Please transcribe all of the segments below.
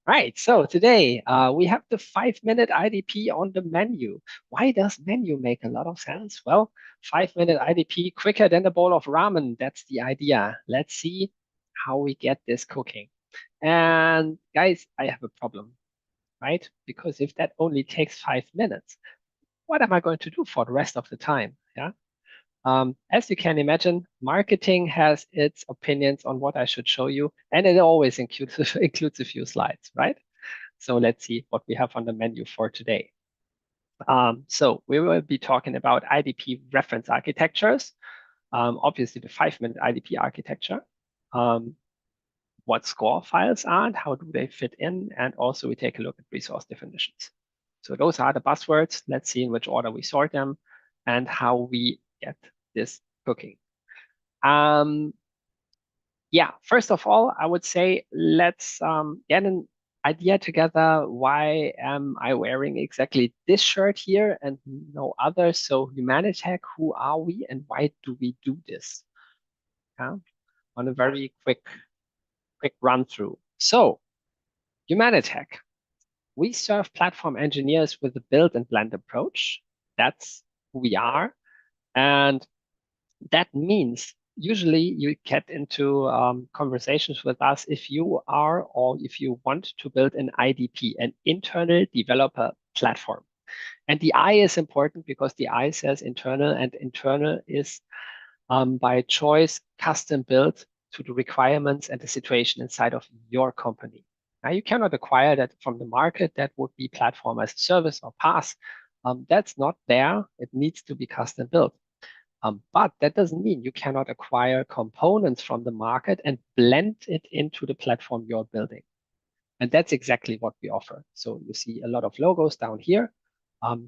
Right, so today we have the 5-minute IDP on the menu. Why does menu make a lot of sense? Well, 5-minute IDP quicker than a bowl of ramen. That's the idea. Let's see how we get this cooking. And guys, I have a problem, right? Because if that only takes 5 minutes, what am I going to do for the rest of the time? Yeah. As you can imagine, marketing has its opinions on what I should show you, and it always includes a few slides, right? So let's see what we have on the menu for today. So we will be talking about IDP reference architectures, obviously the 5-minute IDP architecture, what score files are and how do they fit in, and also we take a look at resource definitions. So those are the buzzwords. Let's see in which order we sort them and how we get this cooking. Yeah, first of all, I would say let's get an idea together. Why am I wearing exactly this shirt here and no other? So Humanitec, who are we and why do we do this? Yeah, on a very quick run through. So Humanitec, we serve platform engineers with a build and blend approach. That's who we are. And that means usually you get into conversations with us if you are or if you want to build an IDP, an internal developer platform. And the I is important because the I says internal, and internal is by choice custom built to the requirements and the situation inside of your company. Now, you cannot acquire that from the market. That would be platform as a service or PaaS. That's not there. It needs to be custom built. But that doesn't mean you cannot acquire components from the market and blend it into the platform you're building. And that's exactly what we offer. So you see a lot of logos down here.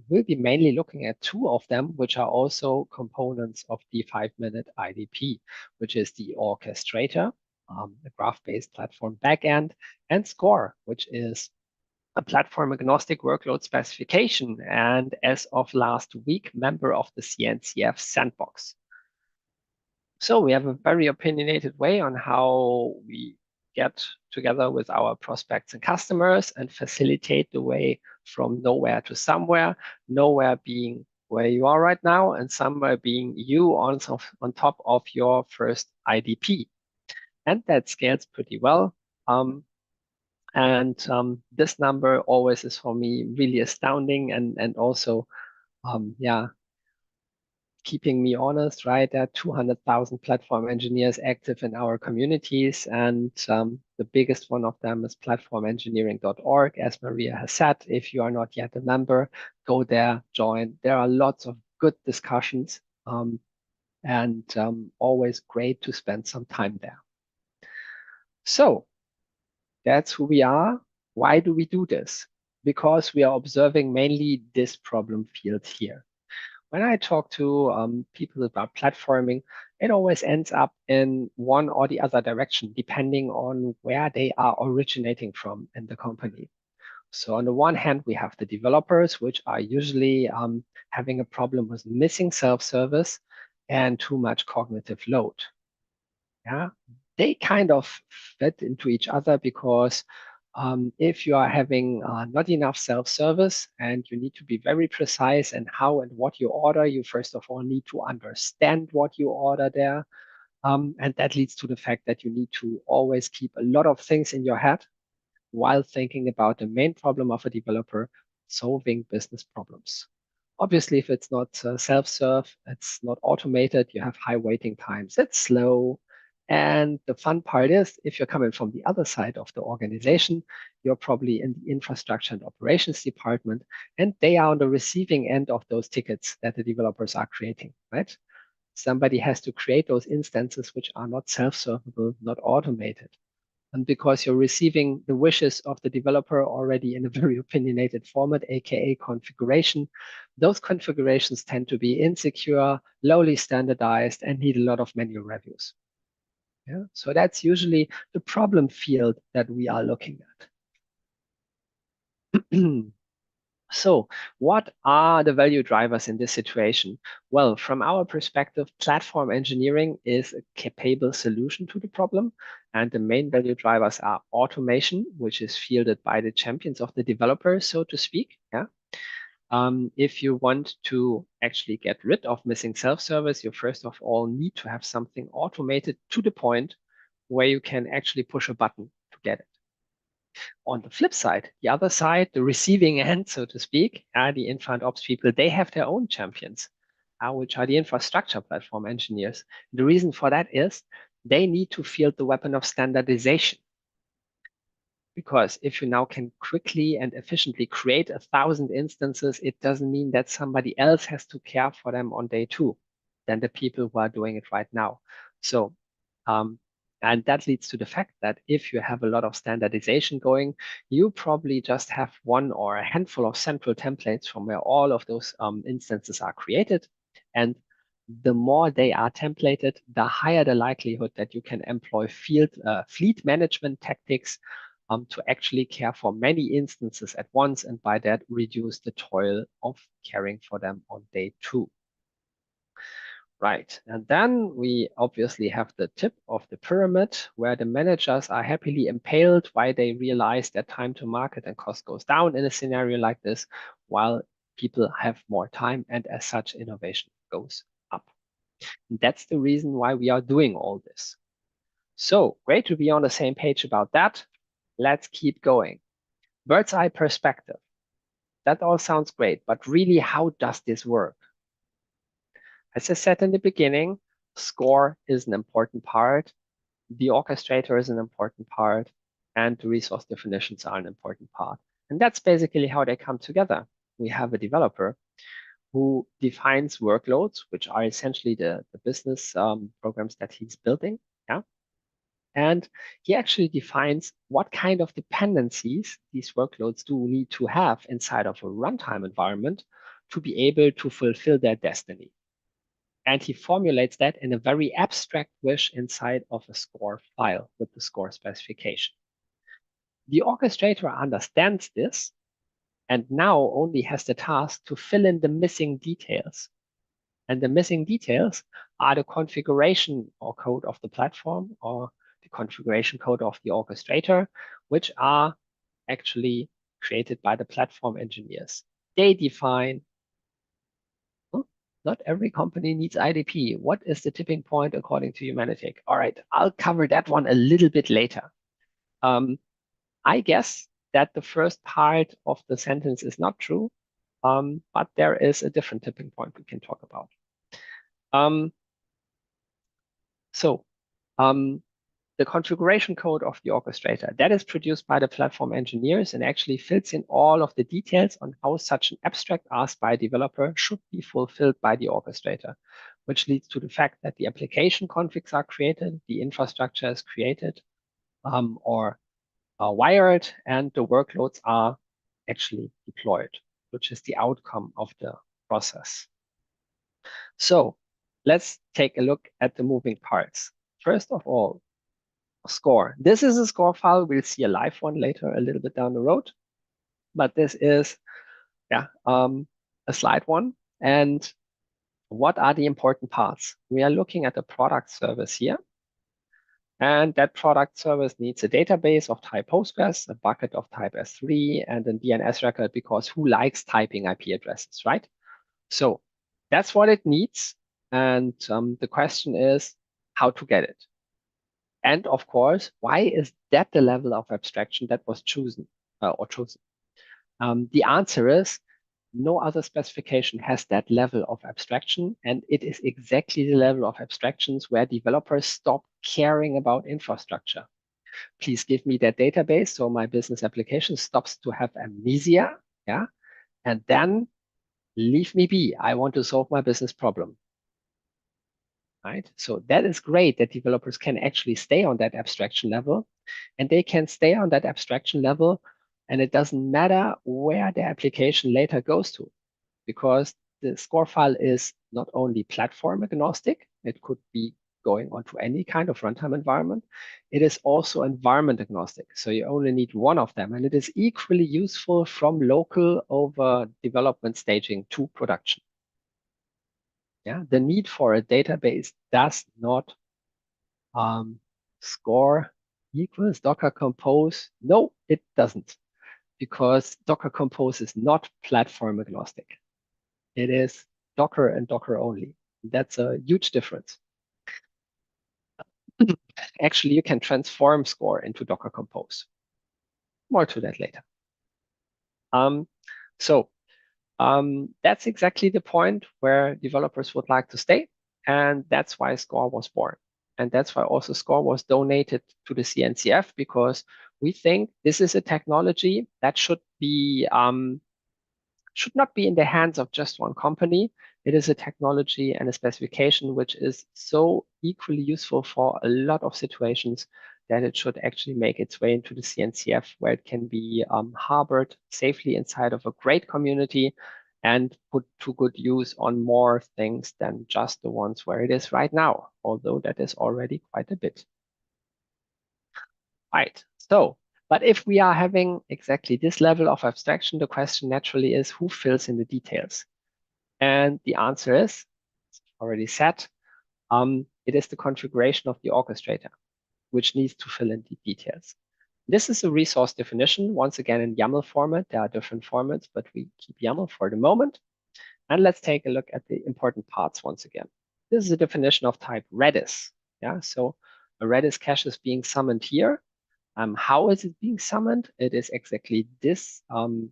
We'll be mainly looking at two of them, which are also components of the 5-minute IDP, which is the orchestrator, the graph-based platform backend, and score, which is a platform agnostic workload specification, and as of last week, member of the CNCF sandbox. So we have a very opinionated way on how we get together with our prospects and customers and facilitate the way from nowhere to somewhere, nowhere being where you are right now, and somewhere being you on top of your first IDP. And that scales pretty well. And this number always is for me really astounding and also, yeah, keeping me honest, right? There are 200,000 platform engineers active in our communities, and the biggest one of them is platformengineering.org. As Maria has said, if you are not yet a member, go there, join. There are lots of good discussions, and always great to spend some time there. So that's who we are. Why do we do this? Because we are observing mainly this problem field here. When I talk to people about platforming, it always ends up in one or the other direction, depending on where they are originating from in the company. So on the one hand, we have the developers, which are usually having a problem with missing self-service and too much cognitive load. Yeah, they kind of fit into each other because if you are having not enough self-service and you need to be very precise in how and what you order, you first of all need to understand what you order there. And that leads to the fact that you need to always keep a lot of things in your head while thinking about the main problem of a developer, solving business problems. Obviously, if it's not self-serve, it's not automated, you have high waiting times, it's slow. And the fun part is, if you're coming from the other side of the organization, you're probably in the infrastructure and operations department, and they are on the receiving end of those tickets that the developers are creating, right? Somebody has to create those instances which are not self-servable, not automated. And because you're receiving the wishes of the developer already in a very opinionated format, aka configuration, those configurations tend to be insecure, lowly standardized, and need a lot of manual reviews. Yeah? So that's usually the problem field that we are looking at. So what are the value drivers in this situation? Well, from our perspective, platform engineering is a capable solution to the problem. And the main value drivers are automation, which is fielded by the champions of the developers, so to speak. Yeah. If you want to actually get rid of missing self-service, you first of all need to have something automated to the point where you can actually push a button to get it. On the flip side, the other side, the receiving end, so to speak, the in-front ops people, they have their own champions, which are the infrastructure platform engineers. The reason for that is they need to field the weapon of standardization. Because if you now can quickly and efficiently create 1,000 instances, it doesn't mean that somebody else has to care for them on day two than the people who are doing it right now. So, and that leads to the fact that if you have a lot of standardization going, you probably just have one or a handful of central templates from where all of those instances are created. And the more they are templated, the higher the likelihood that you can employ fleet management tactics to actually care for many instances at once, and by that reduce the toil of caring for them on day two. Right, and then we obviously have the tip of the pyramid where the managers are happily impaled while they realize that time to market and cost goes down in a scenario like this, while people have more time and as such innovation goes up. And that's the reason why we are doing all this. So great to be on the same page about that. Let's keep going. Bird's eye perspective. That all sounds great, but really, how does this work? As I said in the beginning, score is an important part, the orchestrator is an important part, and the resource definitions are an important part. And that's basically how they come together. We have a developer who defines workloads, which are essentially the business programs that he's building. Yeah. And he actually defines what kind of dependencies these workloads do need to have inside of a runtime environment to be able to fulfill their destiny. And he formulates that in a very abstract wish inside of a score file with the score specification. The orchestrator understands this and now only has the task to fill in the missing details. And the missing details are the configuration or code of the platform or the configuration code of the orchestrator, which are actually created by the platform engineers. They define, oh, not every company needs IDP. What is the tipping point according to Humanitec? All right, I'll cover that one a little bit later. I guess that the first part of the sentence is not true, but there is a different tipping point we can talk about. Um, so the configuration code of the orchestrator, that is produced by the platform engineers and actually fills in all of the details on how such an abstract ask by a developer should be fulfilled by the orchestrator, which leads to the fact that the application configs are created, the infrastructure is created or wired, and the workloads are actually deployed, which is the outcome of the process. So let's take a look at the moving parts. First of all, score. This is a score file. We'll see a live one later, a little bit down the road. But this is a slide one. And what are the important parts? We are looking at the product service here. And that product service needs a database of type Postgres, a bucket of type S3, and a DNS record, because who likes typing IP addresses, right? So that's what it needs. And the question is how to get it. And of course, why is that the level of abstraction that was chosen? The answer is no other specification has that level of abstraction, and it is exactly the level of abstractions where developers stop caring about infrastructure. Please give me that database so my business application stops to have amnesia, yeah, and then leave me be. I want to solve my business problem. Right? So that is great that developers can actually stay on that abstraction level, and they can stay on that abstraction level, and it doesn't matter where the application later goes to, because the score file is not only platform agnostic, it could be going onto any kind of runtime environment. It is also environment agnostic. So you only need one of them, and it is equally useful from local over development staging to production. Yeah, the need for a database does not score equals Docker Compose. No, it doesn't, because Docker Compose is not platform agnostic. It is Docker and Docker only. That's a huge difference. Actually, you can transform Score into Docker Compose. More to that later. Um, so that's exactly the point where developers would like to stay. And that's why Score was born. And that's why also Score was donated to the CNCF, because we think this is a technology that should not be in the hands of just one company. It is a technology and a specification which is so equally useful for a lot of situations that it should actually make its way into the CNCF, where it can be harbored safely inside of a great community and put to good use on more things than just the ones where it is right now, although that is already quite a bit. Right. So, but if we are having exactly this level of abstraction, the question naturally is who fills in the details? And the answer is, it's already said, it is the configuration of the orchestrator, which needs to fill in the details. This is a resource definition, once again in YAML format. There are different formats, but we keep YAML for the moment. And let's take a look at the important parts once again. This is a definition of type Redis. Yeah, so a Redis cache is being summoned here. How is it being summoned? It is exactly this Terraform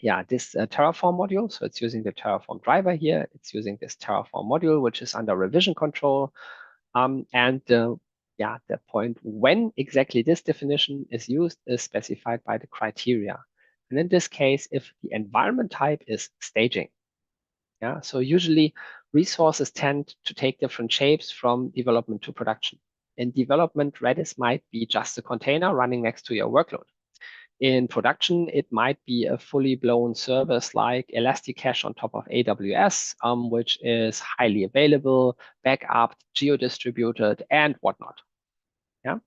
module. So it's using the Terraform driver here. It's using this Terraform module, which is under revision control. The point when exactly this definition is used is specified by the criteria. And in this case, if the environment type is staging. Yeah, so usually resources tend to take different shapes from development to production. In development, Redis might be just a container running next to your workload. In production, it might be a fully blown service like Elasticache on top of AWS, which is highly available, backup, geo-distributed, and whatnot. Yeah,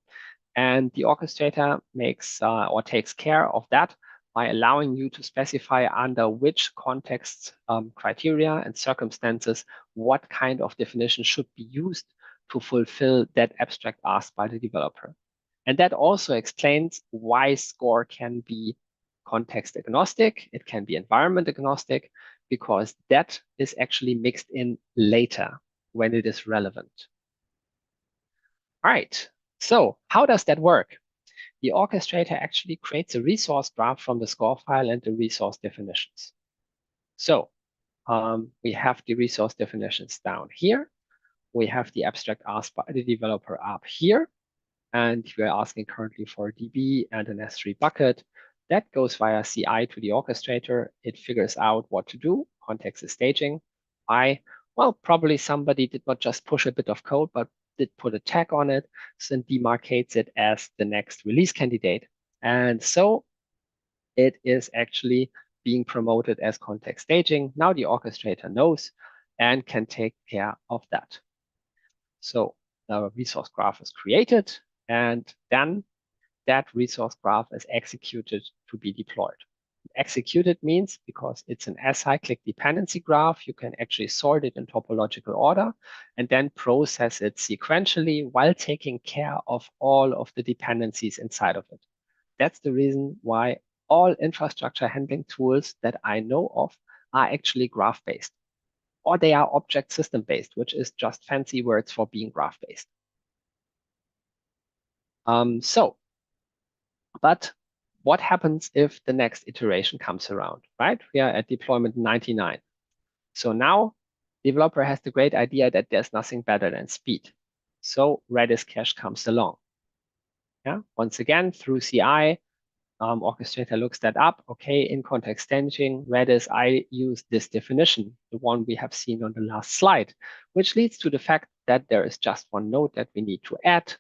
and the orchestrator makes or takes care of that by allowing you to specify under which contexts, criteria, and circumstances what kind of definition should be used to fulfill that abstract asked by the developer. And that also explains why Score can be context agnostic, it can be environment agnostic, because that is actually mixed in later when it is relevant. All right, so how does that work? The orchestrator actually creates a resource graph from the Score file and the resource definitions. So we have the resource definitions down here. We have the abstract asked by the developer up here. And we're asking currently for DB and an S3 bucket. That goes via CI to the orchestrator. It figures out what to do. Context is staging. Probably somebody did not just push a bit of code, but did put a tag on it and demarcates it as the next release candidate. And so it is actually being promoted as context staging. Now the orchestrator knows and can take care of that. So the resource graph is created, and then that resource graph is executed to be deployed. Executed means because it's an acyclic dependency graph, you can actually sort it in topological order and then process it sequentially while taking care of all of the dependencies inside of it. That's the reason why all infrastructure handling tools that I know of are actually graph-based, or they are object system-based, which is just fancy words for being graph-based. But what happens if the next iteration comes around, right? We are at deployment 99. So now developer has the great idea that there's nothing better than speed. So Redis cache comes along. Yeah, once again, through CI, orchestrator looks that up. Okay, in context staging, Redis, I use this definition, the one we have seen on the last slide, which leads to the fact that there is just one node that we need to add,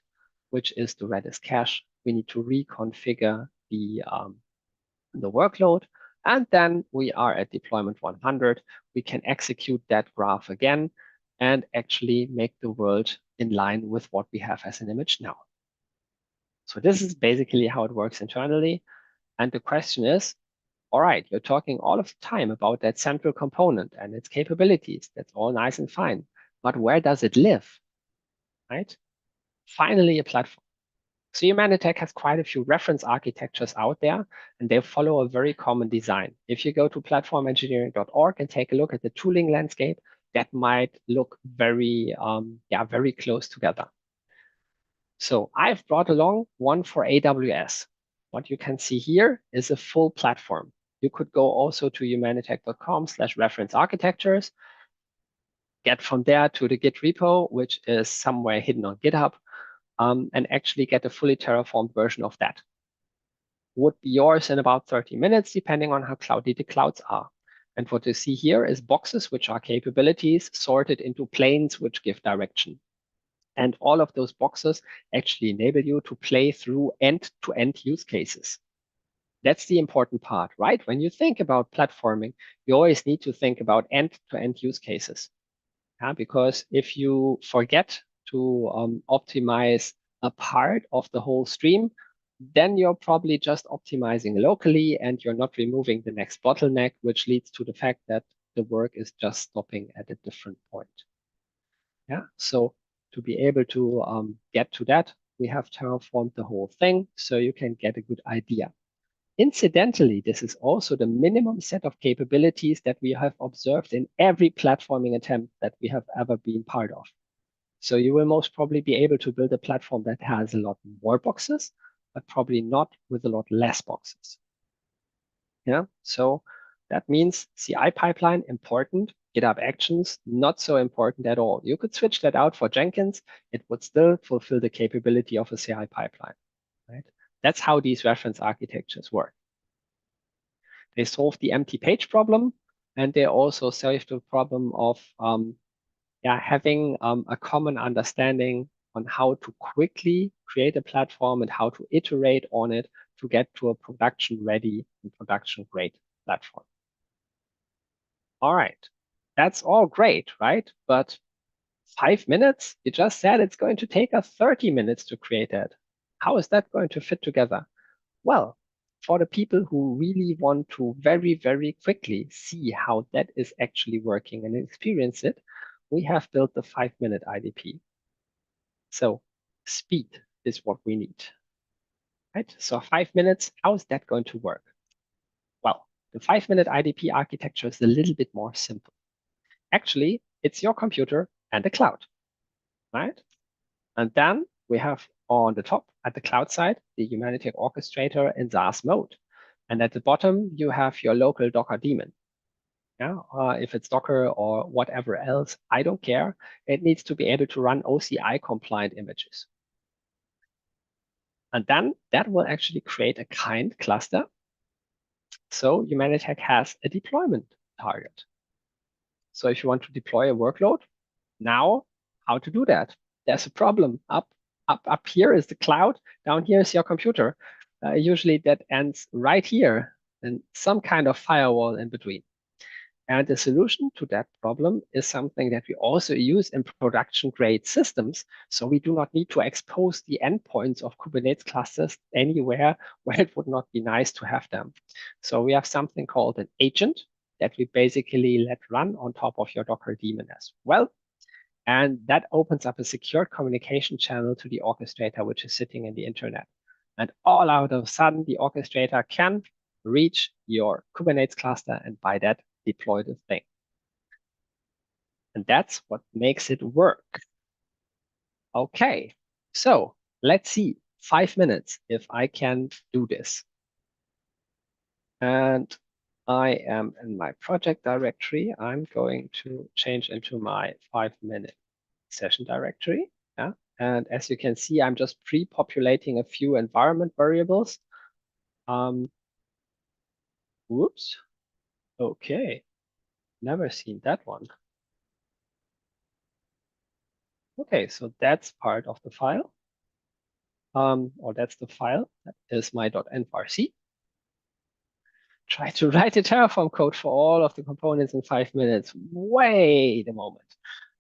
which is the Redis cache. We need to reconfigure the workload. And then we are at deployment 100. We can execute that graph again and actually make the world in line with what we have as an image now. So this is basically how it works internally. And the question is, all right, you're talking all of the time about that central component and its capabilities. That's all nice and fine. But where does it live, right? Finally, a platform. So Humanitec has quite a few reference architectures out there, and they follow a very common design. If you go to platformengineering.org and take a look at the tooling landscape, that might look very, very close together. So I've brought along one for AWS. What you can see here is a full platform. You could go also to humanitec.com/reference architectures, get from there to the Git repo, which is somewhere hidden on GitHub, and actually get a fully terraformed version of that. Would be yours in about 30 minutes, depending on how cloudy the clouds are. And what you see here is boxes, which are capabilities, sorted into planes, which give direction. And all of those boxes actually enable you to play through end-to-end use cases. That's the important part, right? When you think about platforming, you always need to think about end-to-end use cases. Because if you forget to optimize a part of the whole stream, then you're probably just optimizing locally and you're not removing the next bottleneck, which leads to the fact that the work is just stopping at a different point. Yeah, so to be able to get to that, we have terraformed the whole thing so you can get a good idea. Incidentally, this is also the minimum set of capabilities that we have observed in every platforming attempt that we have ever been part of. So you will most probably be able to build a platform that has a lot more boxes, but probably not with a lot less boxes. Yeah, so that means CI pipeline, important. GitHub Actions, not so important at all. You could switch that out for Jenkins. It would still fulfill the capability of a CI pipeline, right? That's how these reference architectures work. They solve the empty page problem, and they also solve the problem of having a common understanding on how to quickly create a platform and how to iterate on it to get to a production-ready and production-grade platform. All right, that's all great, right? But 5 minutes? You just said it's going to take us 30 minutes to create that. How is that going to fit together? Well, for the people who really want to very, very quickly see how that is actually working and experience it, we have built the 5-minute IDP. So speed is what we need, right? So 5 minutes, how is that going to work? Well, the 5-minute IDP architecture is a little bit more simple. Actually, it's your computer and the cloud, right? And then we have on the top at the cloud side, the Humanitec Orchestrator in SaaS mode. And at the bottom, you have your local Docker daemon. Yeah, if it's Docker or whatever else, I don't care. It needs to be able to run OCI compliant images. And then that will actually create a kind cluster. So Humanitec has a deployment target. So if you want to deploy a workload, now how to do that? There's a problem. Up here is the cloud. Down here is your computer. Usually that ends right here and some kind of firewall in between. And the solution to that problem is something that we also use in production grade systems. So we do not need to expose the endpoints of Kubernetes clusters anywhere where it would not be nice to have them. So we have something called an agent that we basically let run on top of your Docker daemon as well. And that opens up a secure communication channel to the orchestrator, which is sitting in the internet. And all out of a sudden, the orchestrator can reach your Kubernetes cluster and by that, deploy the thing. And that's what makes it work. Okay, so let's see, 5 minutes if I can do this. And I am in my project directory. I'm going to change into my 5-minute session directory. Yeah. And as you can see, I'm just pre-populating a few environment variables. Whoops. Okay. Never seen that one. Okay, so that's part of the file. Or that's the file. That is my .envarc. Try to write the Terraform code for all of the components in 5 minutes. Wait a moment.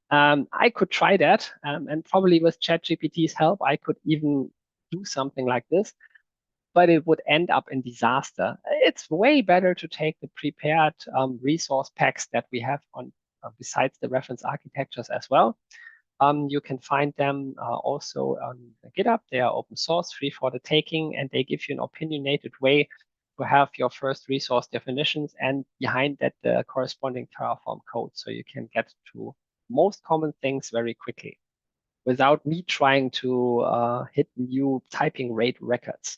I could try that, and probably with ChatGPT's help, I could even do something like this, but it would end up in disaster. It's way better to take the prepared resource packs that we have on besides the reference architectures as well. You can find them also on GitHub. They are open source, free for the taking, and they give you an opinionated way to have your first resource definitions and behind that the corresponding Terraform code. So you can get to most common things very quickly without me trying to hit new typing rate records.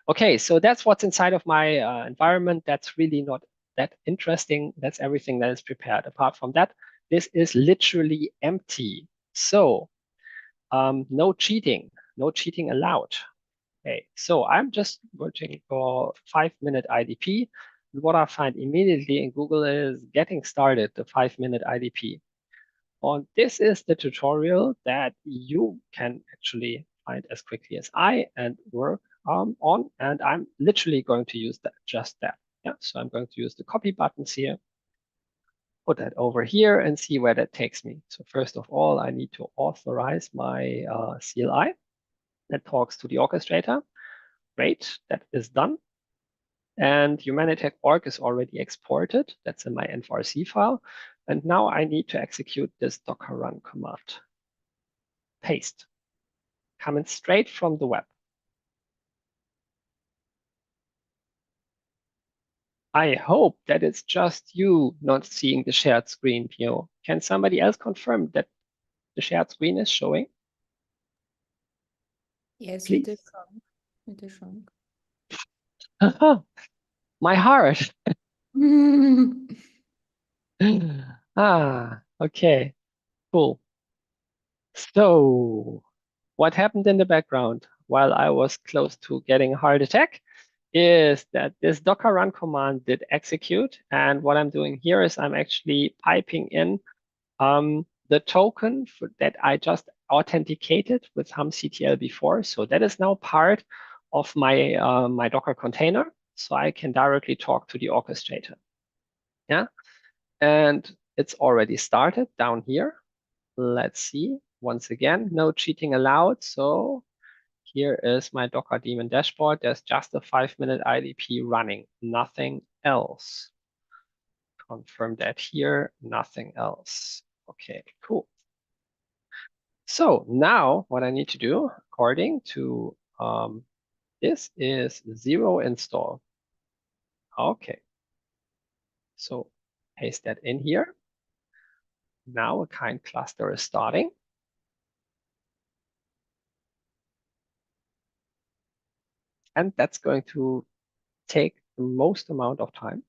Okay, so that's what's inside of my environment. That's really not that interesting. That's everything that is prepared. Apart from that, this is literally empty. So no cheating, no cheating allowed. Okay, so I'm just searching for 5-minute IDP. And what I find immediately in Google is getting started, the 5-minute IDP. And this is the tutorial that you can actually find as quickly as I and work on. And I'm literally going to use that, just that. Yeah, so I'm going to use the copy buttons here, put that over here and see where that takes me. So first of all, I need to authorize my CLI that talks to the orchestrator. Great, that is done. And Humanitec org is already exported. That's in my env.rc file. And now I need to execute this docker run command. Paste. Coming straight from the web. I hope that it's just you not seeing the shared screen, Pio. Can somebody else confirm that the shared screen is showing? Yes, Please? it is wrong. It is wrong. My heart. Okay, cool. So what happened in the background while I was close to getting a heart attack is that this docker run command did execute. And what I'm doing here is I'm actually piping in the token that I just authenticated with HumCTL before. So that is now part of my, my Docker container. So I can directly talk to the orchestrator. Yeah. And it's already started down here. Let's see. Once again, no cheating allowed. So here is my Docker daemon dashboard. There's just a 5-minute IDP running, nothing else. Confirm that here, nothing else. Okay, cool. So now what I need to do, according to this, is 0 install. Okay. So paste that in here. Now a kind cluster is starting. And that's going to take the most amount of time.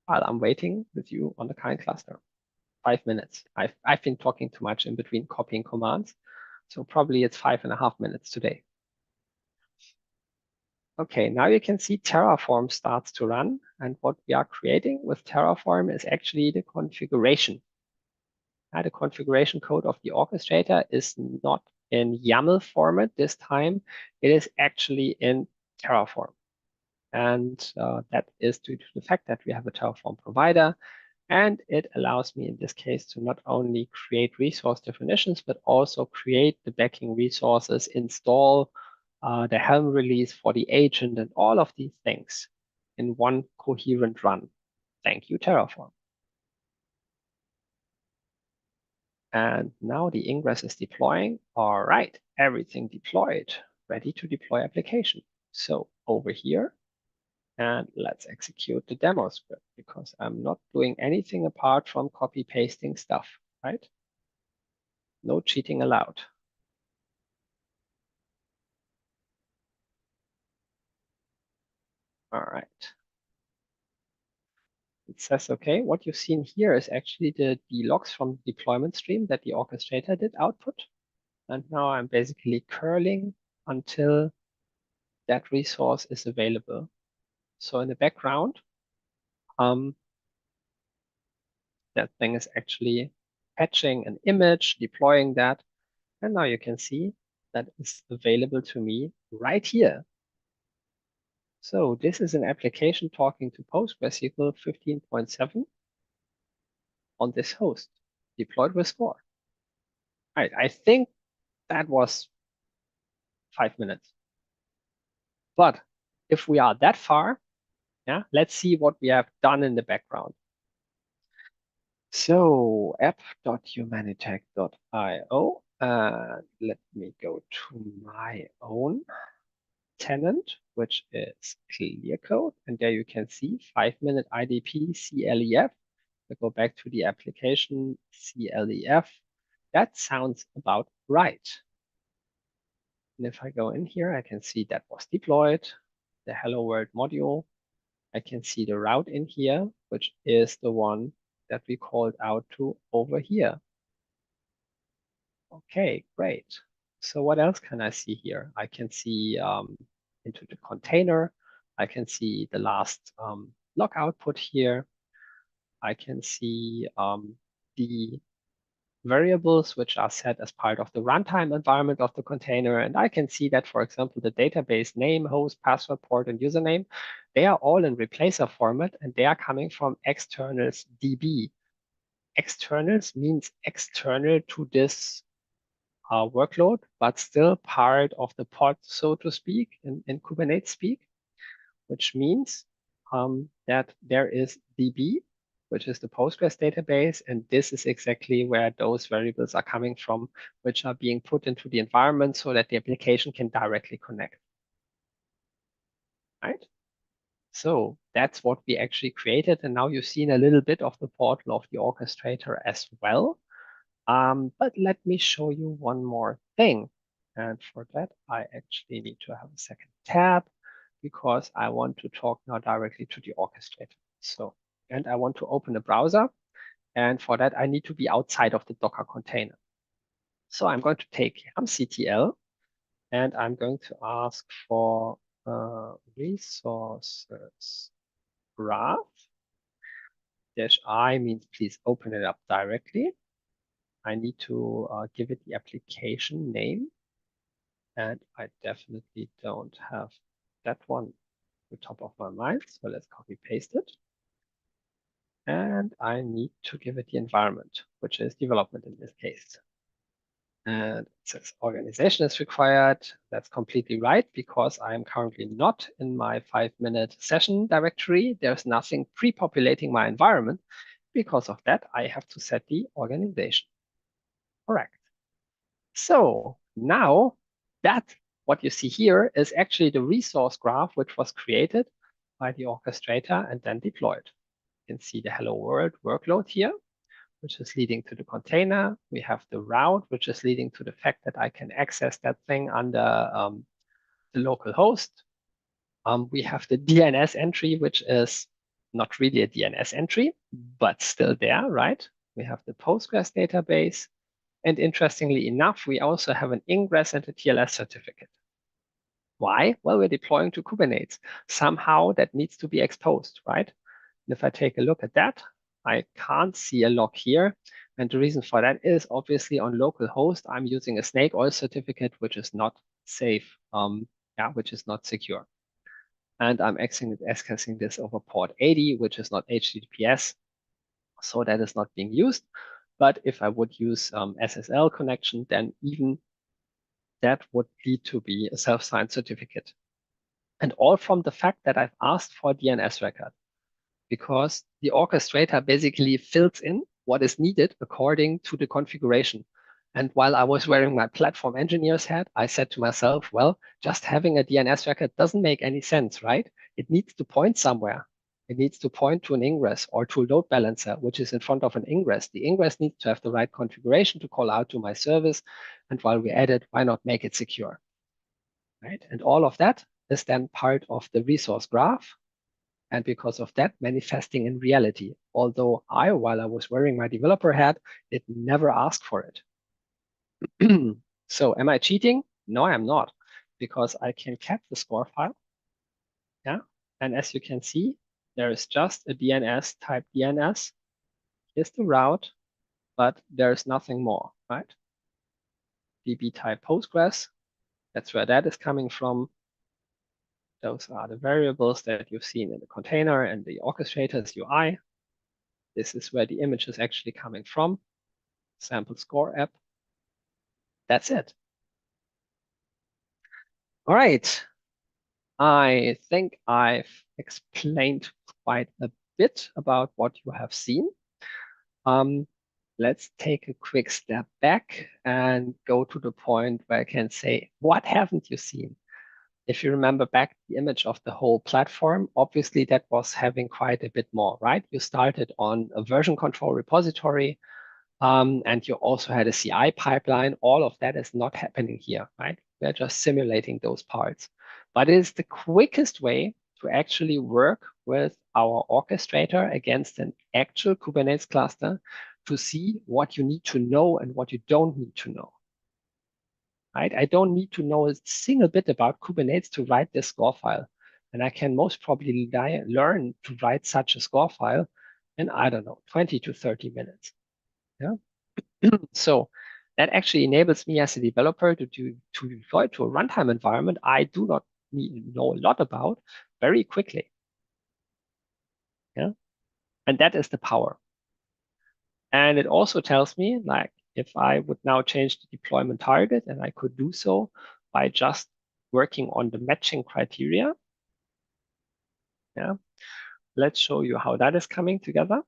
While I'm waiting with you on the kind cluster. 5 minutes. I've been talking too much in between copying commands. So probably it's 5.5 minutes today. Okay, now you can see Terraform starts to run. And what we are creating with Terraform is actually the configuration. The configuration code of the orchestrator is not in YAML format this time. It is actually in Terraform. And that is due to the fact that we have a Terraform provider. And it allows me in this case to not only create resource definitions, but also create the backing resources, install the Helm release for the agent and all of these things in one coherent run. Thank you, Terraform. And now the ingress is deploying. All right, everything deployed, ready to deploy application. So over here, and let's execute the demo script because I'm not doing anything apart from copy pasting stuff, right? No cheating allowed. All right. It says, okay, what you've seen here is actually the logs from the deployment stream that the orchestrator did output. And now I'm basically curling until that resource is available. So in the background, that thing is actually fetching an image, deploying that. And now you can see that is available to me right here. So this is an application talking to PostgreSQL 15.7 on this host, deployed with Score. Right, I think that was 5 minutes. But if we are that far, yeah, let's see what we have done in the background. So app.humanitec.io, let me go to my own tenant, which is clear code. And there you can see 5-minute IDP CLEF. I go back to the application CLEF. That sounds about right. And if I go in here, I can see that was deployed, the Hello World module. I can see the route in here, which is the one that we called out to over here. Okay, great. So what else can I see here? I can see into the container. I can see the last log output here. I can see the variables which are set as part of the runtime environment of the container. And I can see that, for example, the database name, host, password, port, and username, they are all in replacer format and they are coming from externals DB. Externals means external to this workload, but still part of the pod, so to speak, in Kubernetes speak, which means that there is DB, which is the Postgres database, and this is exactly where those variables are coming from, which are being put into the environment so that the application can directly connect. Right? So that's what we actually created, and now you've seen a little bit of the portal of the orchestrator as well. But let me show you one more thing. And for that, I actually need to have a second tab because I want to talk now directly to the orchestrator. So, and I want to open a browser. And for that, I need to be outside of the Docker container. So I'm going to take yamctl and I'm going to ask for resources graph. -I means please open it up directly. I need to give it the application name. And I definitely don't have that one at the top of my mind. So let's copy paste it. And I need to give it the environment, which is development in this case. And it says organization is required. That's completely right because I am currently not in my 5-minute session directory. There's nothing pre-populating my environment. Because of that, I have to set the organization. Correct. So now that what you see here is actually the resource graph, which was created by the orchestrator and then deployed. You can see the hello world workload here, which is leading to the container. We have the route, which is leading to the fact that I can access that thing under the local host. We have the DNS entry, which is not really a DNS entry, but still there, right? We have the Postgres database. And interestingly enough, we also have an ingress and a TLS certificate. Why? Well, we're deploying to Kubernetes. Somehow that needs to be exposed, right? And if I take a look at that, I can't see a log here. And the reason for that is obviously on local host, I'm using a snake oil certificate, which is not safe, which is not secure. And I'm accessing this over port 80, which is not HTTPS. So that is not being used. But if I would use SSL connection, then even that would lead to be a self-signed certificate. And all from the fact that I've asked for a DNS record, because the orchestrator basically fills in what is needed according to the configuration. And while I was wearing my platform engineer's hat, I said to myself, well, just having a DNS record doesn't make any sense, right? It needs to point somewhere. It needs to point to an ingress or to a load balancer, which is in front of an ingress. The ingress needs to have the right configuration to call out to my service. And while we add it, why not make it secure? Right? And all of that is then part of the resource graph. And because of that, manifesting in reality. Although while I was wearing my developer hat, it never asked for it. So am I cheating? No, I'm not, because I can cap the score file. Yeah. And as you can see, there is just a DNS type DNS. Here's the route, but there's nothing more, right? DB type Postgres. That's where that is coming from. Those are the variables that you've seen in the container and the orchestrator's UI. This is where the image is actually coming from. Sample score app. That's it. All right. I think I've explained quite a bit about what you have seen. Let's take a quick step back and go to the point where I can say, what haven't you seen? If you remember back the image of the whole platform, obviously that was having quite a bit more, right? You started on a version control repository, and you also had a CI pipeline. All of that is not happening here, right? We're just simulating those parts. But it is the quickest way to actually work with our orchestrator against an actual Kubernetes cluster to see what you need to know and what you don't need to know. Right? I don't need to know a single bit about Kubernetes to write this score file. And I can most probably learn to write such a score file in, I don't know, 20 to 30 minutes. Yeah. So that actually enables me as a developer to deploy to a runtime environment I do not know a lot about very quickly. Yeah. And that is the power. And it also tells me, like, if I would now change the deployment target, and I could do so by just working on the matching criteria. Yeah. Let's show you how that is coming together.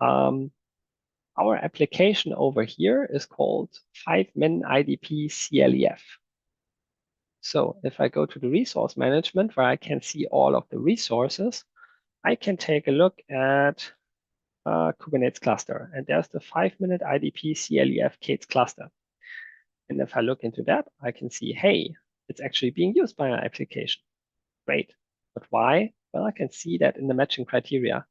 Our application over here is called 5min IDP CLEF. So if I go to the resource management where I can see all of the resources, I can take a look at Kubernetes cluster. And there's the 5-minute IDP CLEF K8s cluster. And if I look into that, I can see, hey, it's actually being used by an application. Great. But why? Well, I can see that in the matching criteria.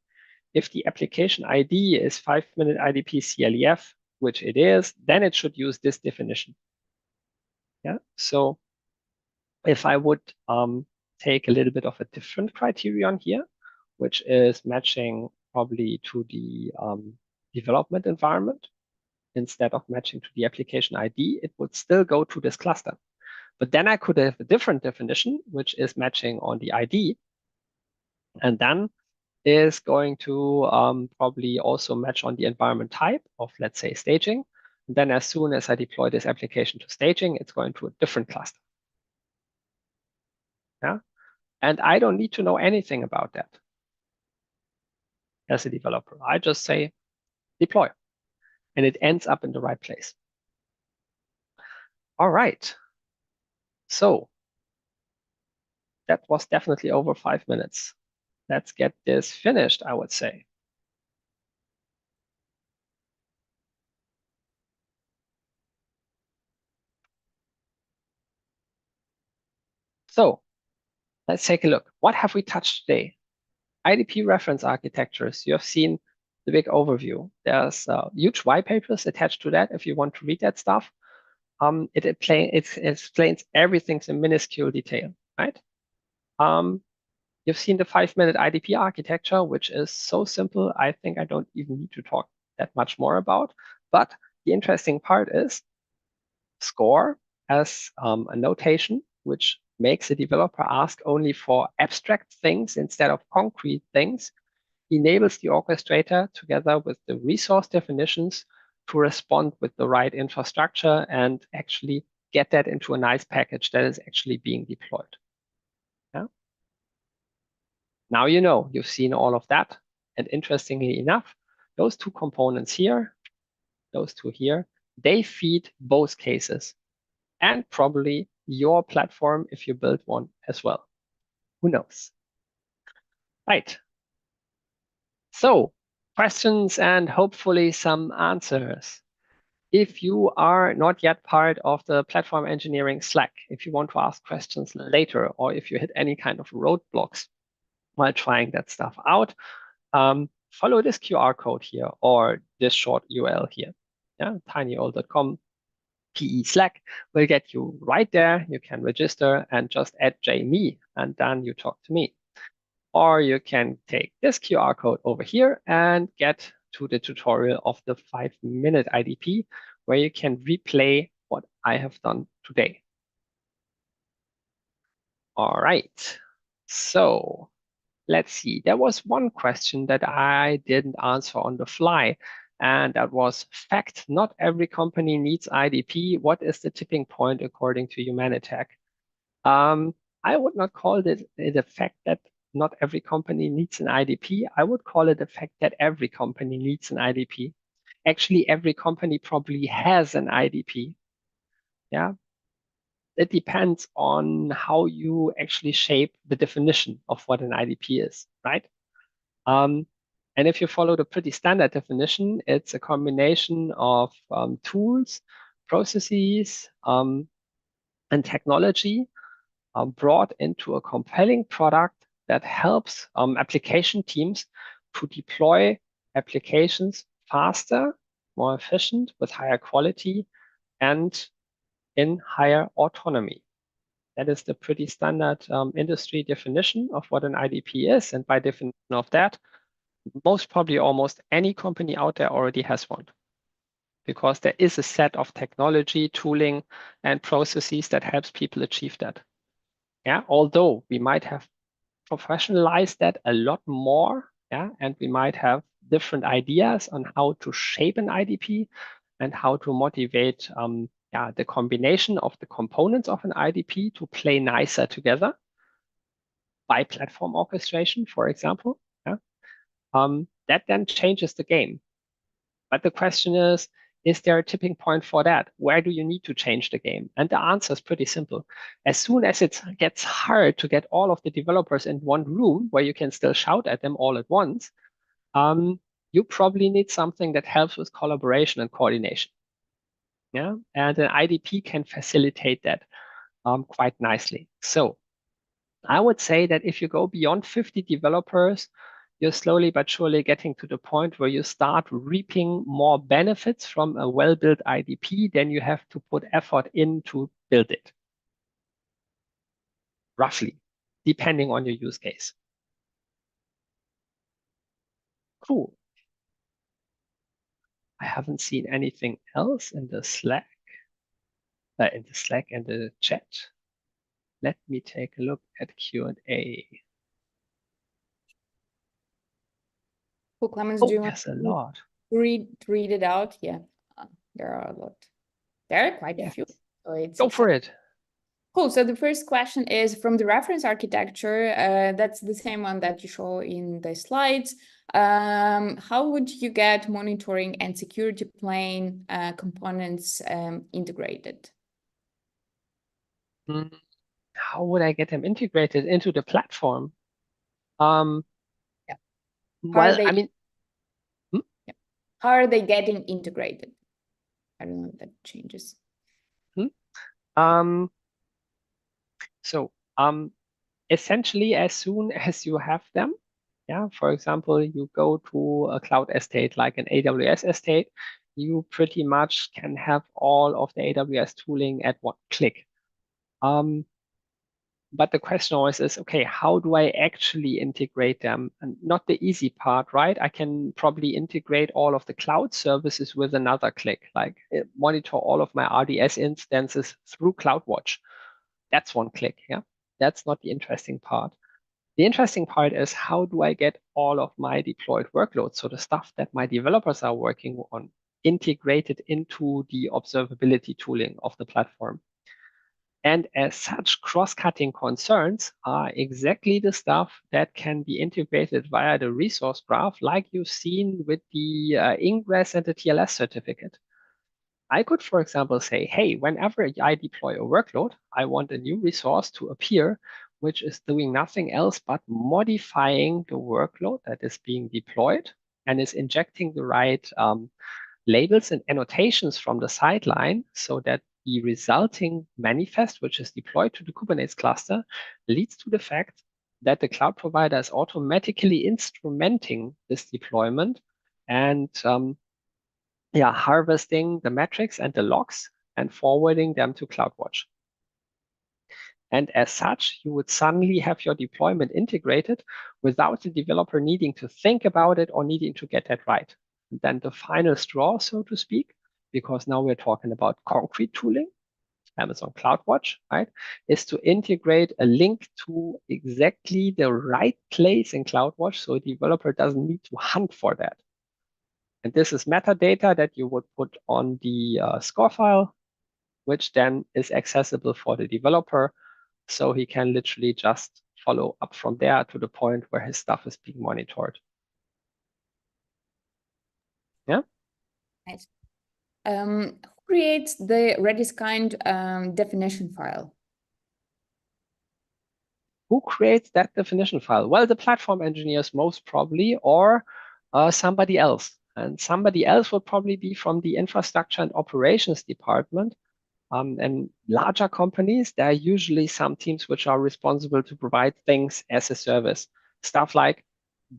If the application ID is 5-minute IDP CLEF, which it is, then it should use this definition. Yeah. So if I would take a little bit of a different criterion here, which is matching probably to the development environment, instead of matching to the application ID, it would still go to this cluster. But then I could have a different definition, which is matching on the ID, and then is going to probably also match on the environment type of, let's say, staging. And then as soon as I deploy this application to staging, it's going to a different cluster. Yeah. And I don't need to know anything about that as a developer. I just say deploy, and it ends up in the right place. All right. So that was definitely over 5 minutes. Let's get this finished, I would say. So let's take a look. What have we touched today? IDP reference architectures. You have seen the big overview. There's huge white papers attached to that if you want to read that stuff. It explains everything in minuscule detail, right? You've seen the 5-minute IDP architecture, which is so simple, I think I don't even need to talk that much more about. But the interesting part is score as a notation, which makes the developer ask only for abstract things instead of concrete things, enables the orchestrator together with the resource definitions to respond with the right infrastructure and actually get that into a nice package that is actually being deployed. Yeah? Now you know, you've seen all of that. And interestingly enough, those two components here, those two here, they feed both cases and probably your platform if you build one as well. Who knows? Right. So questions and hopefully some answers. If you are not yet part of the platform engineering Slack, if you want to ask questions later, or if you hit any kind of roadblocks while trying that stuff out, follow this QR code here or this short URL here. Yeah, tinyol.com PE Slack will get you right there. You can register and just add JME, and then you talk to me. Or you can take this QR code over here and get to the tutorial of the 5-minute IDP, where you can replay what I have done today. All right. So let's see. There was one question that I didn't answer on the fly, and that was fact. Not every company needs IDP. What is the tipping point according to Humanitec? Um, I would not call it a fact that not every company needs an IDP. I would call it a fact that every company needs an IDP. Actually, every company probably has an IDP. Yeah, it depends on how you actually shape the definition of what an IDP is, right? Um, and if you follow the pretty standard definition, it's a combination of tools, processes, and technology brought into a compelling product that helps application teams to deploy applications faster, more efficient, with higher quality, and in higher autonomy. That is the pretty standard industry definition of what an IDP is. And by definition of that, most probably almost any company out there already has one, because there is a set of technology, tooling, and processes that helps people achieve that. Yeah, although we might have professionalized that a lot more, yeah, and we might have different ideas on how to shape an IDP and how to motivate yeah, the combination of the components of an IDP to play nicer together by platform orchestration, for example. Yeah? That then changes the game. But the question is there a tipping point for that? Where do you need to change the game? And the answer is pretty simple. As soon as it gets hard to get all of the developers in one room where you can still shout at them all at once, you probably need something that helps with collaboration and coordination. Yeah, and an IDP can facilitate that quite nicely. So I would say that if you go beyond 50 developers, you're slowly but surely getting to the point where you start reaping more benefits from a well-built IDP than you have to put effort in to build it, roughly, depending on your use case. Cool. I haven't seen anything else in the Slack, and the chat. Let me take a look at Q&A. Cool, Clemens, Oh, do you want there's a to lot. read it out? Yeah, there are a lot. There are quite a Yes. few. So it's Go for it. Cool. So the first question is from the reference architecture. That's the same one that you show in the slides. How would you get monitoring and security plane components integrated? How would I get them integrated into the platform? Um, Yeah. well, I mean, Yeah. How are they getting integrated? I don't know if that changes. um, so essentially, as soon as you have them, yeah, for example, you go to a cloud estate like an AWS estate, you pretty much can have all of the AWS tooling at one click. But the question always is, okay, how do I actually integrate them? And not the easy part, right? I can probably integrate all of the cloud services with another click, like monitor all of my RDS instances through CloudWatch. That's one click, yeah? That's not the interesting part. The interesting part is how do I get all of my deployed workloads, so the stuff that my developers are working on, integrated into the observability tooling of the platform. And as such, cross-cutting concerns are exactly the stuff that can be integrated via the resource graph, like you've seen with the ingress and the TLS certificate. I could, for example, say, hey, whenever I deploy a workload, I want a new resource to appear, which is doing nothing else but modifying the workload that is being deployed and is injecting the right labels and annotations from the sideline so that the resulting manifest, which is deployed to the Kubernetes cluster, leads to the fact that the cloud provider is automatically instrumenting this deployment and yeah, harvesting the metrics and the logs and forwarding them to CloudWatch. And as such, you would suddenly have your deployment integrated without the developer needing to think about it or needing to get that right. And then the final straw, so to speak, because now we're talking about concrete tooling, Amazon CloudWatch, right, is to integrate a link to exactly the right place in CloudWatch so a developer doesn't need to hunt for that. And this is metadata that you would put on the score file, which then is accessible for the developer. So he can literally just follow up from there to the point where his stuff is being monitored. Yeah. Nice. Who creates the Redis kind definition file? Who creates that definition file? Well, the platform engineers most probably, or somebody else. And somebody else would probably be from the infrastructure and operations department. And larger companies, there are usually some teams which are responsible to provide things as a service. Stuff like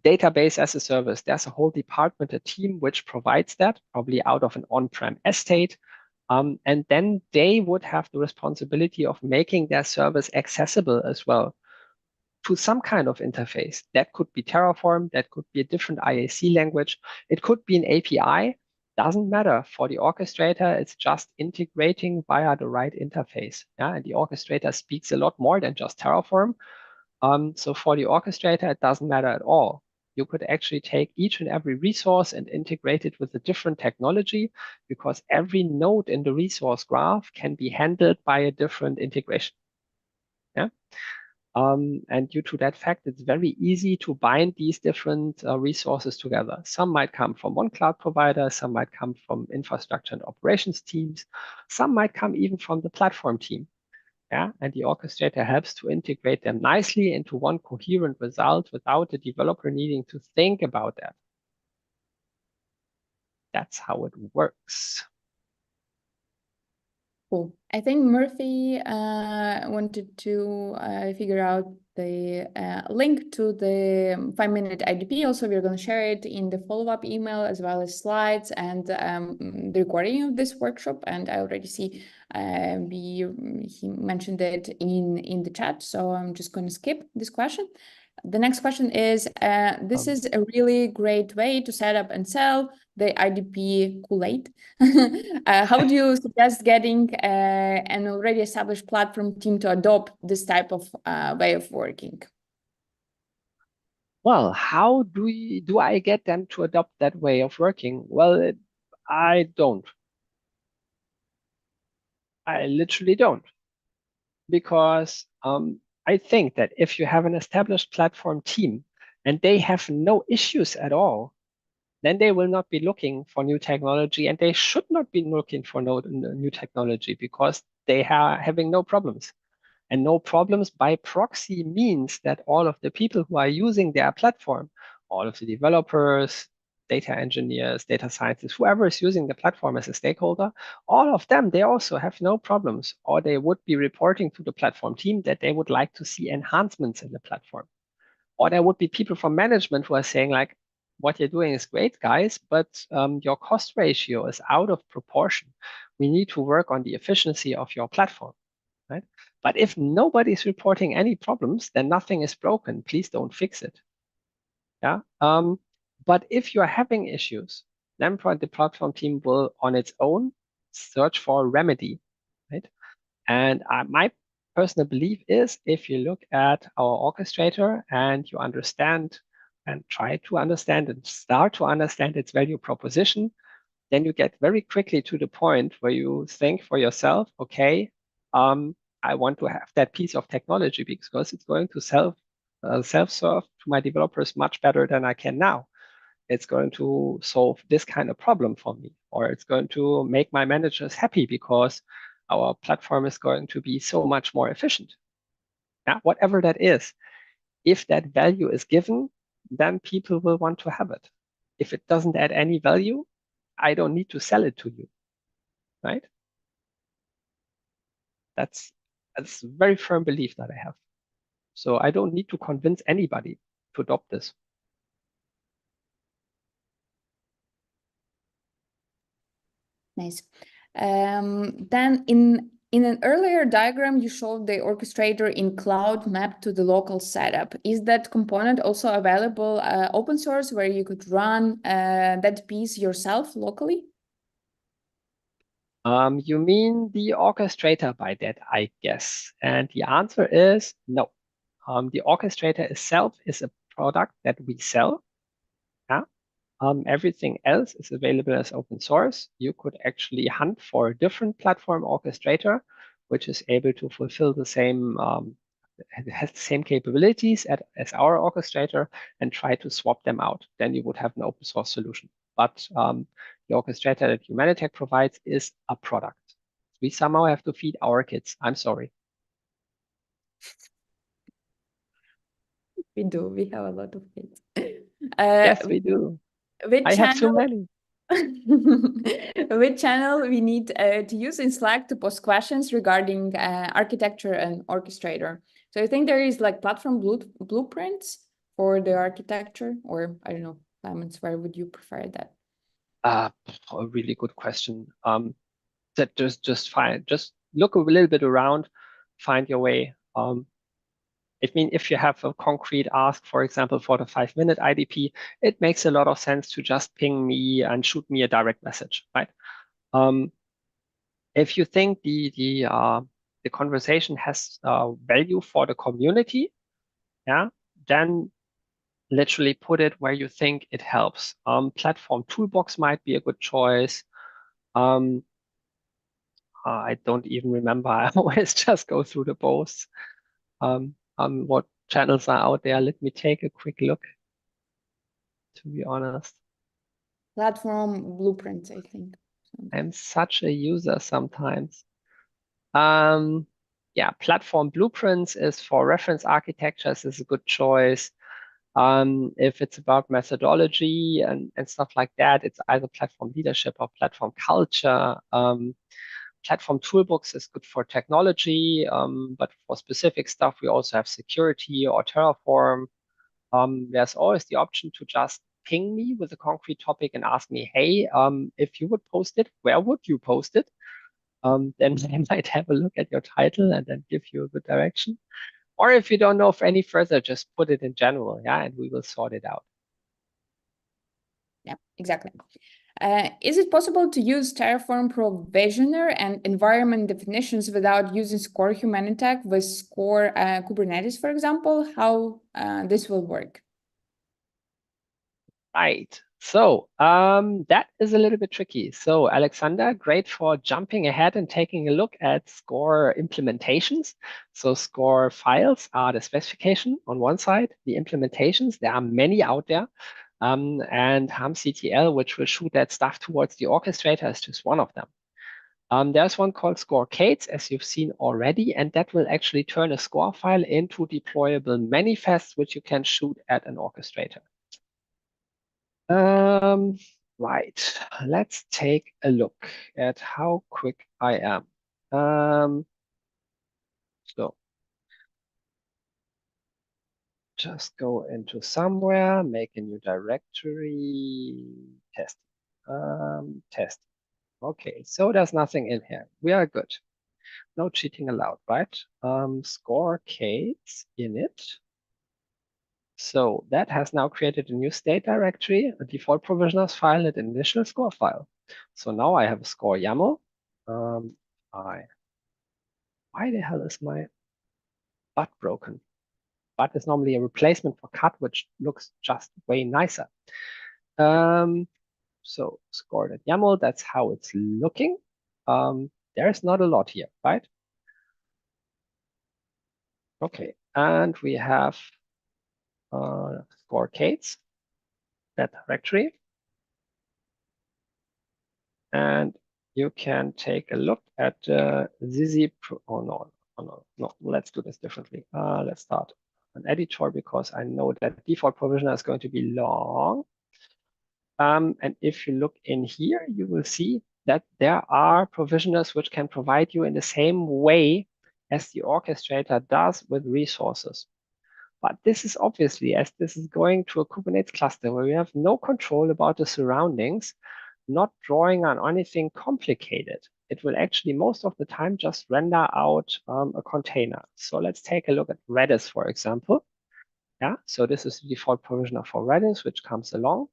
database as a service. There's a whole department, a team which provides that, probably out of an on-prem estate. And then they would have the responsibility of making their service accessible as well to some kind of interface. That could be Terraform, that could be a different IAC language, it could be an API. Doesn't matter. For the orchestrator, it's just integrating via the right interface. Yeah, and the orchestrator speaks a lot more than just Terraform. So for the orchestrator, it doesn't matter at all. You could actually take each and every resource and integrate it with a different technology because every node in the resource graph can be handled by a different integration. Yeah. And due to that fact, it's very easy to bind these different resources together. Some might come from one cloud provider, some might come from infrastructure and operations teams, some might come even from the platform team. Yeah, and the orchestrator helps to integrate them nicely into one coherent result without the developer needing to think about that. That's how it works. Cool. I think Murphy wanted to figure out the link to the 5-minute IDP. Also, we're going to share it in the follow-up email as well as slides and the recording of this workshop. And I already see he mentioned it in the chat. So I'm just going to skip this question. The next question is, this is a really great way to set up and sell the IDP Kool-Aid. How do you suggest getting an already established platform team to adopt this type of way of working? Well, how do I get them to adopt that way of working? Well, I don't. I literally don't. Because I think that if you have an established platform team and they have no issues at all, then they will not be looking for new technology and they should not be looking for new technology because they are having no problems. And no problems by proxy means that all of the people who are using their platform, all of the developers, data engineers, data scientists, whoever is using the platform as a stakeholder, all of them, they also have no problems, or they would be reporting to the platform team that they would like to see enhancements in the platform. Or there would be people from management who are saying like, what you're doing is great, guys, but your cost ratio is out of proportion. We need to work on the efficiency of your platform. Right? But if nobody's reporting any problems, then nothing is broken. Please don't fix it. Yeah. But if you're having issues, then the platform team will on its own search for a remedy. Right. And my personal belief is if you look at our orchestrator and you understand and try to understand and start to understand its value proposition, then you get very quickly to the point where you think for yourself, okay, I want to have that piece of technology because it's going to self-serve to my developers much better than I can now. It's going to solve this kind of problem for me, or it's going to make my managers happy because our platform is going to be so much more efficient. Yeah, whatever that is, if that value is given, then people will want to have it. If it doesn't add any value, I don't need to sell it to you, right? That's a very firm belief that I have. So I don't need to convince anybody to adopt this. Nice. Then in an earlier diagram, you showed the orchestrator in cloud mapped to the local setup. Is that component also available open source where you could run that piece yourself locally? You mean the orchestrator by that, I guess. And the answer is no. The orchestrator itself is a product that we sell. Yeah. Everything else is available as open source. You could actually hunt for a different platform orchestrator, which is able to fulfill the same, has the same capabilities as our orchestrator, and try to swap them out. Then you would have an open source solution. But the orchestrator that Humanitec provides is a product. We somehow have to feed our kids. I'm sorry. We do. We have a lot of kids. Yes, we do. Which I have too channel? many. Which channel we need to use in Slack to post questions regarding architecture and orchestrator? So I think there is like platform blueprints for the architecture, or I don't know, Clemens, where would you prefer that? A really good question. That just fine. Just look a little bit around, find your way. I mean, if you have a concrete ask, for example, for the 5-minute IDP, it makes a lot of sense to just ping me and shoot me a direct message, right? If you think the conversation has value for the community, yeah, then literally put it where you think it helps. Platform Toolbox might be a good choice. Um, I don't even remember. I always just go through the posts. What channels are out there? Let me take a quick look, to be honest. Platform blueprints, I think. I'm such a user sometimes. Yeah, Platform Blueprints is for reference architectures is a good choice. If it's about methodology and stuff like that, it's either platform leadership or platform culture. Platform Toolbox is good for technology, but for specific stuff, we also have security or Terraform. There's always the option to just ping me with a concrete topic and ask me, hey, if you would post it, where would you post it? Then I might have a look at your title and then give you a good direction. Or if you don't know of any further, just put it in general, yeah, and we will sort it out. Yeah, exactly. Is it possible to use Terraform provisioner and environment definitions without using Score Humanitec with Score Kubernetes, for example? How this will work? Right. So that is a little bit tricky. So Alexander, great for jumping ahead and taking a look at Score implementations. So Score files are the specification on one side, the implementations, there are many out there. And HAMCTL, which will shoot that stuff towards the orchestrator, is just one of them. There's one called Score Cates, as you've seen already, and that will actually turn a Score file into deployable manifests, which you can shoot at an orchestrator. Right. Let's take a look at how quick I am. So just go into somewhere, make a new directory, test. Test. Okay, so there's nothing in here. We are good. No cheating allowed, right? Score case init. So that has now created a new state directory, a default provisioners file, and an initial score file. So now I have a score YAML. Why the hell is my butt broken? Butt is normally a replacement for cut, which looks just way nicer. So score.yaml, that's how it's looking. There's not a lot here, right? Okay, and we have score cates, that directory. And you can take a look at Zizi. Oh no, let's do this differently. Let's start an editor because I know that default provisioner is going to be long. And if you look in here, you will see that there are provisioners which can provide you in the same way as the orchestrator does with resources. But this is obviously, as this is going to a Kubernetes cluster where we have no control about the surroundings, not drawing on anything complicated. It will actually most of the time just render out a container. So let's take a look at Redis, for example. Yeah, so this is the default provisioner for Redis, which comes along.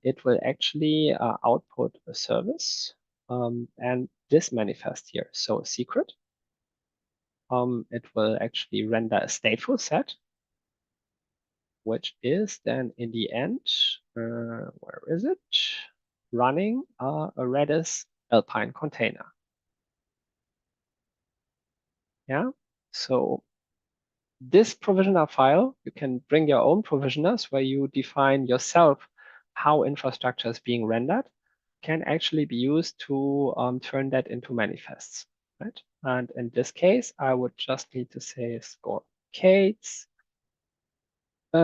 It will actually output a service. and this manifest here. So secret, it will actually render a stateful set, which is then in the end, where is it? Running a Redis Alpine container. Yeah, so this provisioner file, you can bring your own provisioners where you define yourself how infrastructure is being rendered, can actually be used to turn that into manifests, right? And in this case, I would just need to say score Kates. If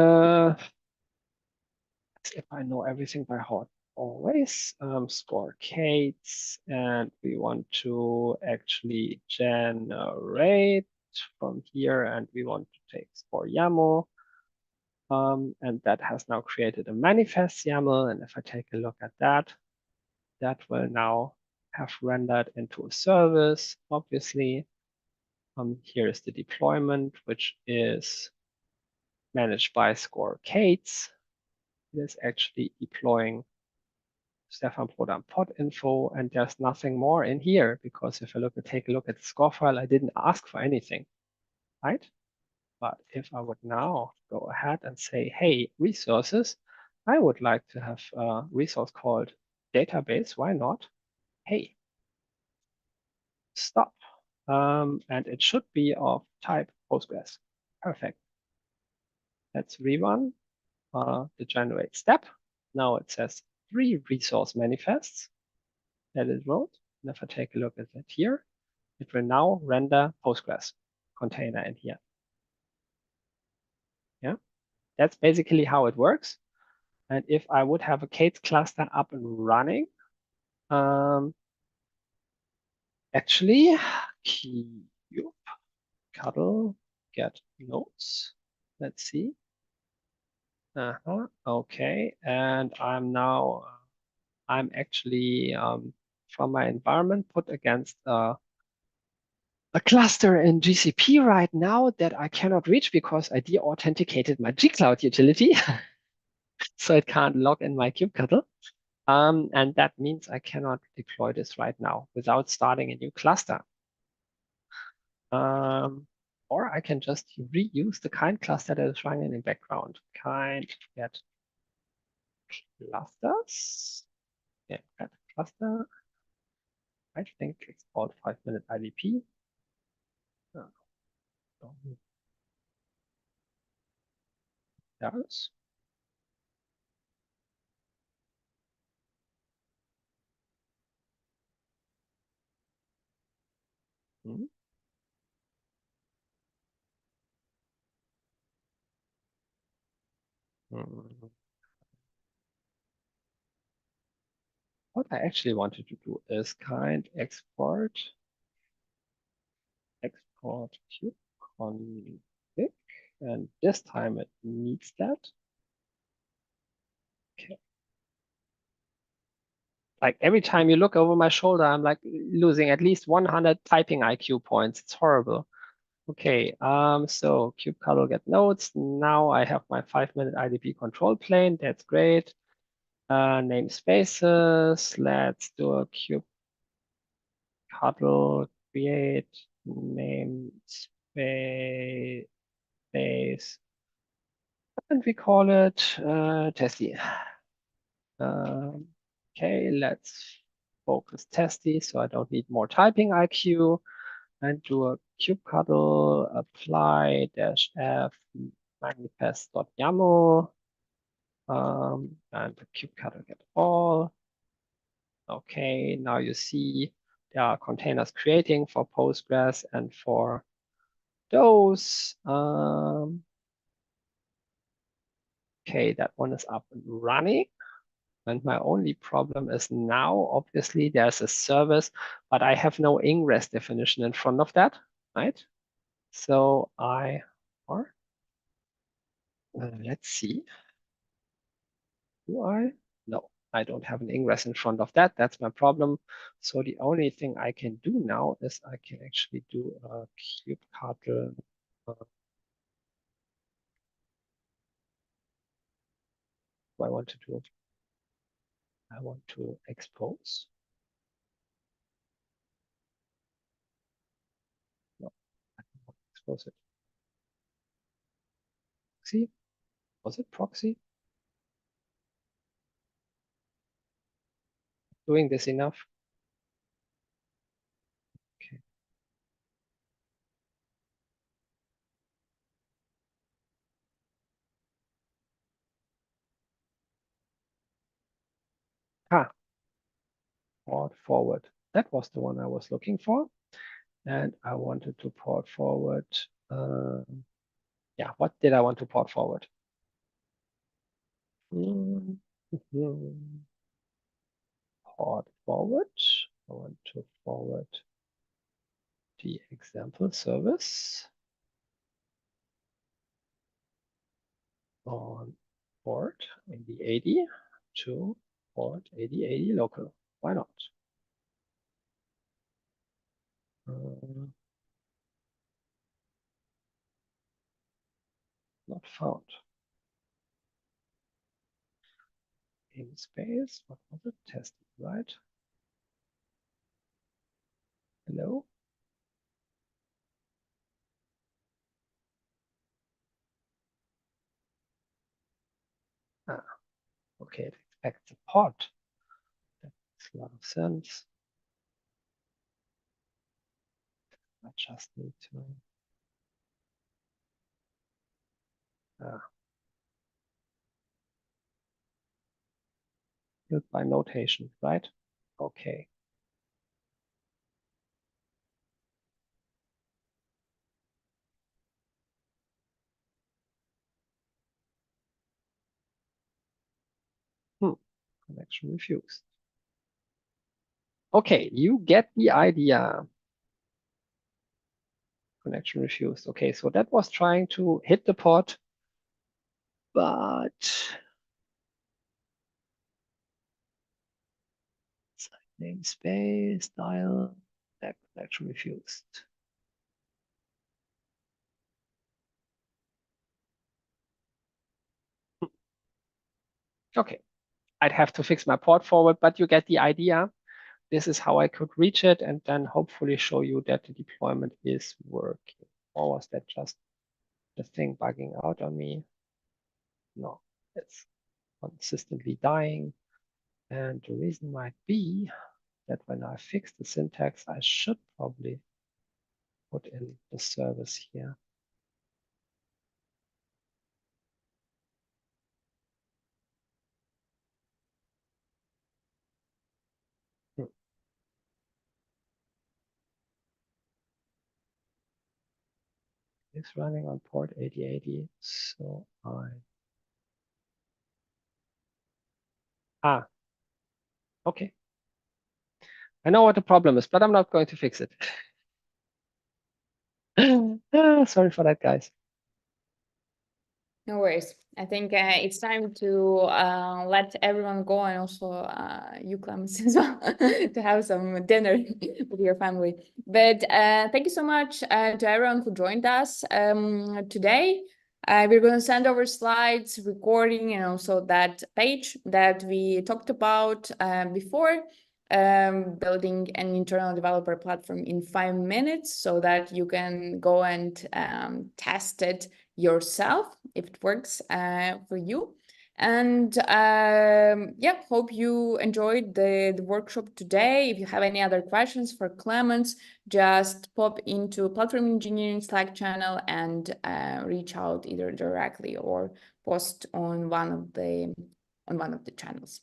I know everything by heart, always score Kates, and we want to actually generate from here, and we want to take score YAML. And that has now created a manifest YAML. And if I take a look at that, that will now have rendered into a service, obviously. Here is the deployment, which is managed by score Kates. It is actually deploying Stefan Prodan pod info, and there's nothing more in here because if I take a look at the score file, I didn't ask for anything, right? But if I would now go ahead and say, hey, resources, I would like to have a resource called database. Why not? Hey, stop. And it should be of type Postgres. Perfect. Let's rerun the generate step. Now it says 3 resource manifests that it wrote. And if I take a look at that here, it will now render Postgres container in here. Yeah, that's basically how it works. And if I would have a K8s cluster up and running, actually, cube cuddle get nodes. Let's see. Okay, and I'm actually from my environment put against a cluster in GCP right now that I cannot reach because I de-authenticated my G-Cloud utility, so it can't log in my kubectl. And that means I cannot deploy this right now without starting a new cluster. Or I can just reuse the kind cluster that is running in the background. Kind get clusters. Yeah, get cluster. I think it's called 5-minute IDP. Yes. Hmm. Hmm. What I actually wanted to do is kind export kube config, and this time it needs that. Okay. Like every time you look over my shoulder, I'm like losing at least 100 typing IQ points. It's horrible. Okay, so kubectl get nodes. Now I have my 5-minute IDP control plane. That's great. Namespaces. Let's do a kubectl create namespace, and we call it testy. Okay, let's focus testy, so I don't need more typing IQ, and do a kubectl apply -f manifest.yaml, and the kubectl get all. Okay, now you see there are containers creating for Postgres and for those. Okay, that one is up and running. And my only problem is now, obviously, there's a service, but I have no ingress definition in front of that, right? So let's see. Do I? No, I don't have an ingress in front of that. That's my problem. So the only thing I can do now is I can actually do a kubectl. I want to do. I want to expose. was it? Proxy? Was it proxy? Doing this enough? Okay. Ah, port forward. That was the one I was looking for. And I wanted to port forward. Yeah, what did I want to port forward? Port forward. I want to forward the example service on port 8080 to port 8080 local. Why not? Not found. Namespace, what was it? Tested, right? Hello? Ah, okay, it expects a port. That makes a lot of sense. I just need to build by notation, right? Okay. Connection refused. Okay, you get the idea. Connection refused. Okay, so that was trying to hit the port, but namespace, dial, that connection refused. Okay, I'd have to fix my port forward, but you get the idea. This is how I could reach it and then hopefully show you that the deployment is working. Or was that just the thing bugging out on me? No, it's consistently dying. And the reason might be that when I fix the syntax, I should probably put in the service here. It's running on port 8080, so okay. I know what the problem is, but I'm not going to fix it. Sorry for that, guys. No worries. I think it's time to let everyone go, and also you, Clemens, as well, to have some dinner with your family. But thank you so much to everyone who joined us today. We're going to send over slides, recording, and also that page that we talked about before, building an internal developer platform in 5 minutes so that you can go and test it yourself if it works for you. And yeah, hope you enjoyed the workshop today. If you have any other questions for Clemens, just pop into Platform Engineering Slack channel and reach out either directly or post on one of the channels.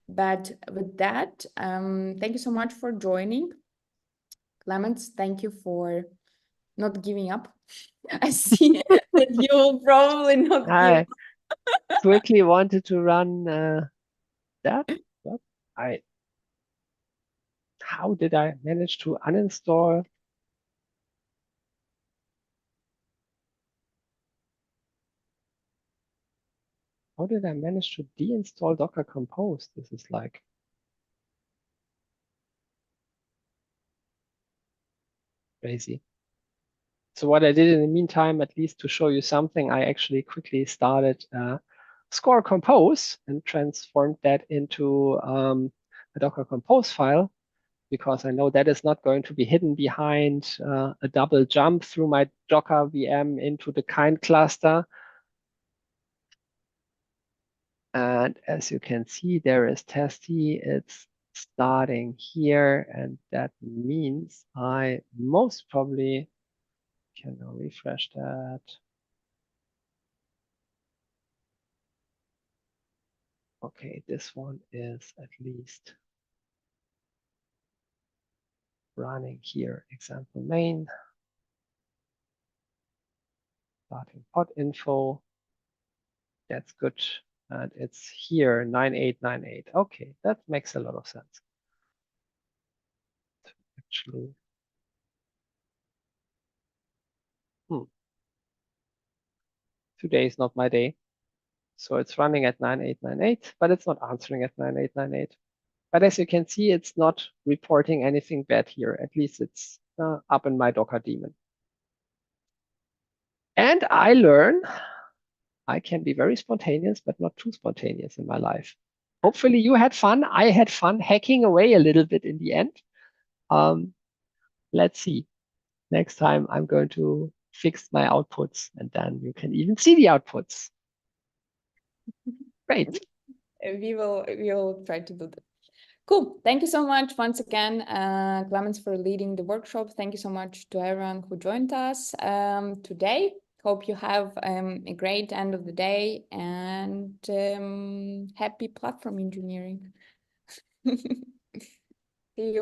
But with that, thank you so much for joining. Clemens, thank you for not giving up. I see that you will probably not give I up. quickly wanted to run that, but how did I manage to uninstall? How did I manage to deinstall Docker Compose? This is like crazy. So what I did in the meantime, at least to show you something, I actually quickly started Score Compose and transformed that into a Docker Compose file. because I know that is not going to be hidden behind a double jump through my Docker VM into the kind cluster. And as you can see, there is testy. It's starting here, and that means I most probably can now refresh that. Okay, this one is at least running here. Example main, starting pod info. That's good. And it's here, 9898. Okay, that makes a lot of sense. Actually, today is not my day. So it's running at 9898, but it's not answering at 9898. But as you can see, it's not reporting anything bad here. At least it's up in my Docker daemon. And I learn I can be very spontaneous, but not too spontaneous in my life. Hopefully you had fun. I had fun hacking away a little bit in the end. Let's see. Next time I'm going to fix my outputs, and then you can even see the outputs. Great. We will try to do that. Cool. Thank you so much once again, Clemens, for leading the workshop. Thank you so much to everyone who joined us today. Hope you have a great end of the day and happy platform engineering.